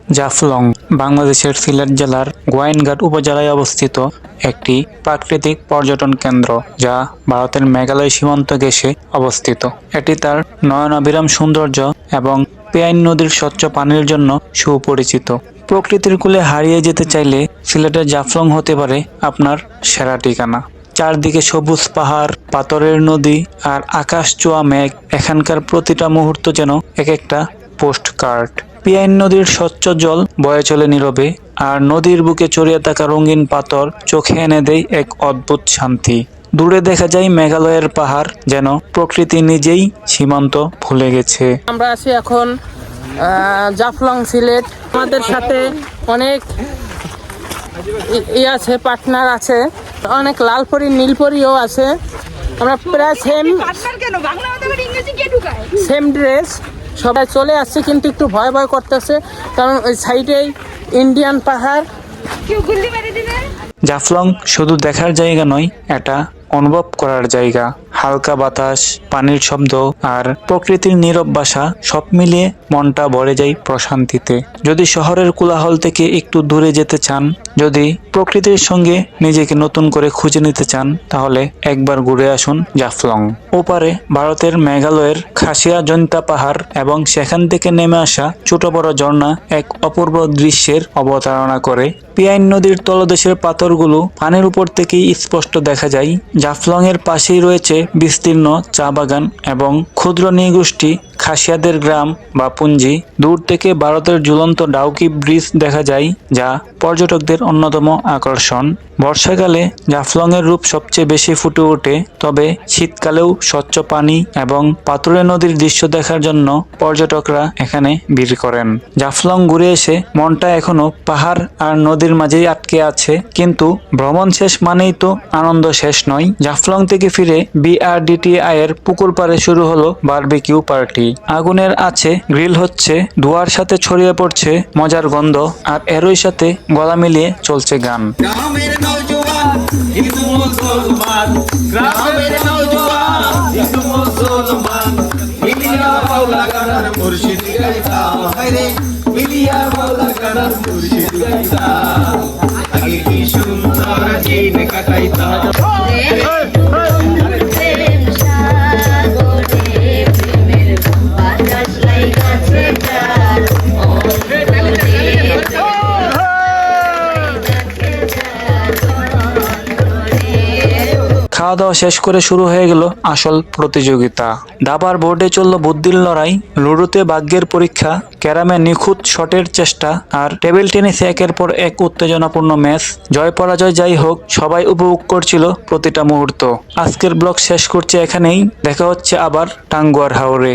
জাফলং বাংলাদেশের সিলেট জেলার গোয়াইনঘাট উপজেলায় অবস্থিত একটি প্রাকৃতিক পর্যটন কেন্দ্র, যা ভারতের মেঘালয় সীমান্ত ঘেঁষে অবস্থিত। এটি তার নয়নাভিরাম সৌন্দর্য এবং পেয়াইন নদীর স্বচ্ছ পানির জন্য সুপরিচিত। প্রকৃতির কোলে হারিয়ে যেতে চাইলে সিলেটের জাফলং হতে পারে আপনার সেরা ঠিকানা। চারদিকে সবুজ পাহাড়, পাথরের নদী আর আকাশ ছোঁয়া মেঘ। এখানকার প্রতিটা মুহূর্ত যেন এক একটা পোস্ট কার্ড। পেয়াইন নদীর স্বচ্ছ জল বয়ে চলে নীরবে, আর নদীর বুকে ছড়িয়ে থাকা রঙিন পাথর চোখে এনে দেয় এক অদ্ভুত শান্তি। দূরে দেখা যায় মেঘালয়ের পাহাড়, যেন প্রকৃতি নিজেই সীমান্ত ভুলে গেছে। আমরা আছি এখন জাফলং সিলেট। আমাদের সাথে অনেক আছে, পার্টনার আছে, অনেক লালপরি নীলপরিও আছে। আমরা প্রায় সেম ড্রেস সবাই চলে আসছে, কিন্তু একটু ভয় ভয় করতেছে, কারণ ওই সাইডেই ইন্ডিয়ান পাহাড়। জাফলং শুধু দেখার জায়গা নয়, এটা অনুভব করার জায়গা। হালকা বাতাস, পানির শব্দ আর প্রকৃতির নীরব ভাষা সব মিলিয়ে মনটা ভরে যায় প্রশান্তিতে। যদি শহরের কোলাহল থেকে একটু দূরে যেতে চান, যদি প্রকৃতির সঙ্গে নিজেকে নতুন করে খুঁজে নিতে চান, তাহলে একবার ঘুরে আসুন জাফলং। ওপারে ভারতের মেঘালয়ের খাসিয়া জৈন্তা পাহাড় এবং সেখান থেকে নেমে আসা ছোট বড় ঝর্ণা এক অপূর্ব দৃশ্যের অবতারণা করে। পেয়াইন নদীর তলদেশের পাথরগুলো পানির উপর থেকেই স্পষ্ট দেখা যায়। জাফলং এর পাশেই রয়েছে বিস্তীর্ণ চা বাগান এবং ক্ষুদ্র নৃগোষ্ঠী খাসিয়াদের গ্রাম বা পুঞ্জি। দূর থেকে ভারতের ঝুলন্ত ডাউকি ব্রিজ দেখা যায়, যা পর্যটকদের অন্যতম আকর্ষণ। বর্ষাকালে জাফলং এর রূপ সবচেয়ে বেশি ফুটে ওঠে, তবে শীতকালেও স্বচ্ছ পানি এবং পাথুরে নদীর দৃশ্য দেখার জন্য পর্যটকরা এখানে ভিড় করেন। জাফলং ঘুরে এসে মনটা এখনো পাহাড় আর নদীর মাঝেই আটকে আছে, কিন্তু ভ্রমণ শেষ মানেই তো আনন্দ শেষ নয়। জাফলং থেকে ফিরে বিআরডিটিআই এর পুকুর পাড়ে শুরু হলো বারবিকিউ পার্টি। আগুনের আছে গ্রিল হচ্ছে, ধোঁয়ার সাথে ছড়িয়ে পড়ছে মজার গন্ধ, আর এরই সাথে গলা মিলিয়ে চলছে গান। খাওয়া দাওয়া শেষ করে শুরু হয়ে গেল আসল প্রতিযোগিতা। দাবার বোর্ডে চলল বুদ্ধির লড়াই, লুডোতে ভাগ্যের পরীক্ষা, ক্যারামে নিখুঁত শটের চেষ্টা, আর টেবিল টেনিসে একের পর এক উত্তেজনাপূর্ণ ম্যাচ। জয় পরাজয় যাই হোক, সবাই উপভোগ করছিল প্রতিটা মুহূর্ত। আজকের ব্লগ শেষ করছে এখানেই। দেখা হচ্ছে আবার টাঙ্গুয়ার হাওরে।